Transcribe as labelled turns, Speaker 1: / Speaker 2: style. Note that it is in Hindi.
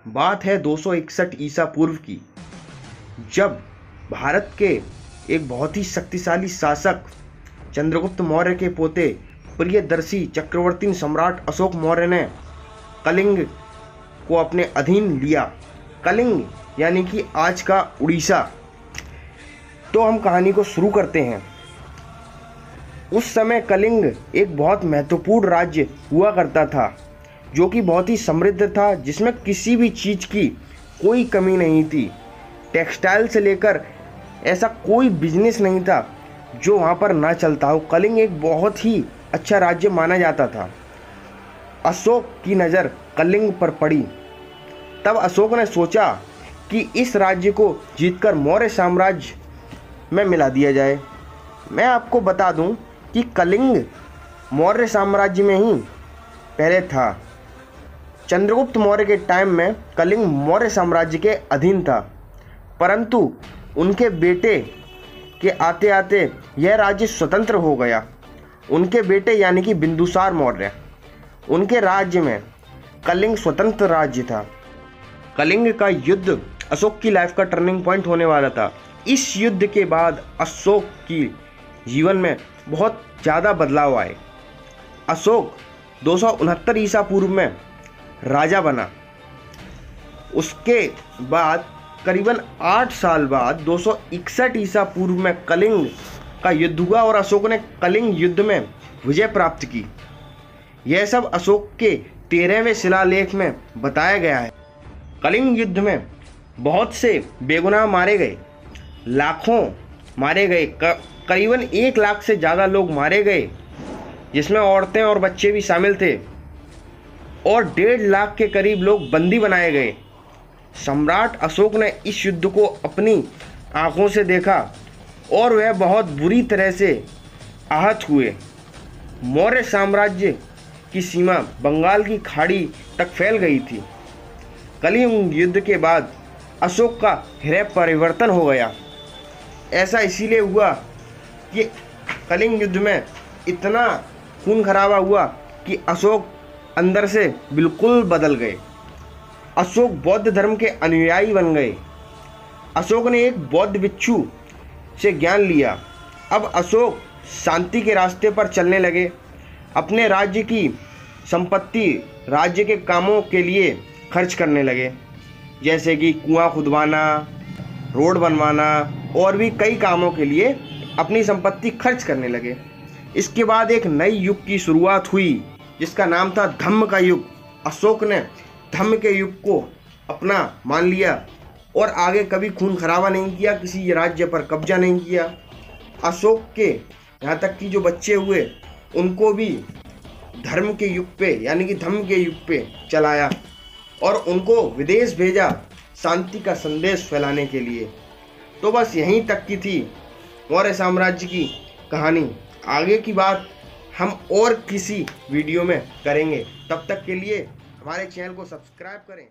Speaker 1: बात है 261 ईसा पूर्व की, जब भारत के एक बहुत ही शक्तिशाली शासक चंद्रगुप्त मौर्य के पोते प्रियदर्शी चक्रवर्ती सम्राट अशोक मौर्य ने कलिंग को अपने अधीन लिया। कलिंग यानी कि आज का उड़ीसा। तो हम कहानी को शुरू करते हैं। उस समय कलिंग एक बहुत महत्वपूर्ण राज्य हुआ करता था, जो कि बहुत ही समृद्ध था, जिसमें किसी भी चीज़ की कोई कमी नहीं थी। टेक्सटाइल से लेकर ऐसा कोई बिजनेस नहीं था जो वहाँ पर ना चलता हो। कलिंग एक बहुत ही अच्छा राज्य माना जाता था। अशोक की नज़र कलिंग पर पड़ी। तब अशोक ने सोचा कि इस राज्य को जीतकर मौर्य साम्राज्य में मिला दिया जाए। मैं आपको बता दूं कि कलिंग मौर्य साम्राज्य में ही पहले था। चंद्रगुप्त मौर्य के टाइम में कलिंग मौर्य साम्राज्य के अधीन था, परंतु उनके बेटे के आते आते यह राज्य स्वतंत्र हो गया। उनके बेटे यानी कि बिंदुसार मौर्य, उनके राज्य में कलिंग स्वतंत्र राज्य था। कलिंग का युद्ध अशोक की लाइफ का टर्निंग पॉइंट होने वाला था। इस युद्ध के बाद अशोक की जीवन में बहुत ज़्यादा बदलाव आए। अशोक 269 ईसा पूर्व में राजा बना। उसके बाद करीबन 8 साल बाद 261 ईसा पूर्व में कलिंग का युद्ध हुआ और अशोक ने कलिंग युद्ध में विजय प्राप्त की। यह सब अशोक के 13वें शिलालेख में बताया गया है। कलिंग युद्ध में बहुत से बेगुनाह मारे गए, लाखों मारे गए, करीबन 1 लाख से ज़्यादा लोग मारे गए, जिसमें औरतें और बच्चे भी शामिल थे, और 1.5 लाख के करीब लोग बंदी बनाए गए। सम्राट अशोक ने इस युद्ध को अपनी आंखों से देखा और वह बहुत बुरी तरह से आहत हुए। मौर्य साम्राज्य की सीमा बंगाल की खाड़ी तक फैल गई थी। कलिंग युद्ध के बाद अशोक का हृदय परिवर्तन हो गया। ऐसा इसीलिए हुआ कि कलिंग युद्ध में इतना खून खराबा हुआ कि अशोक अंदर से बिल्कुल बदल गए। अशोक बौद्ध धर्म के अनुयायी बन गए। अशोक ने एक बौद्ध भिक्षु से ज्ञान लिया। अब अशोक शांति के रास्ते पर चलने लगे। अपने राज्य की संपत्ति राज्य के कामों के लिए खर्च करने लगे, जैसे कि कुआं खुदवाना, रोड बनवाना और भी कई कामों के लिए अपनी संपत्ति खर्च करने लगे। इसके बाद एक नई युग की शुरुआत हुई, जिसका नाम था धम्म का युग। अशोक ने धम्म के युग को अपना मान लिया और आगे कभी खून खराबा नहीं किया, किसी राज्य पर कब्जा नहीं किया। अशोक के यहाँ तक कि जो बच्चे हुए उनको भी धर्म के युग पे यानी कि धम्म के युग पे चलाया और उनको विदेश भेजा शांति का संदेश फैलाने के लिए। तो बस यहीं तक की थी मौर्य साम्राज्य की कहानी। आगे की बात हम और किसी वीडियो में करेंगे। तब तक के लिए हमारे चैनल को सब्सक्राइब करें।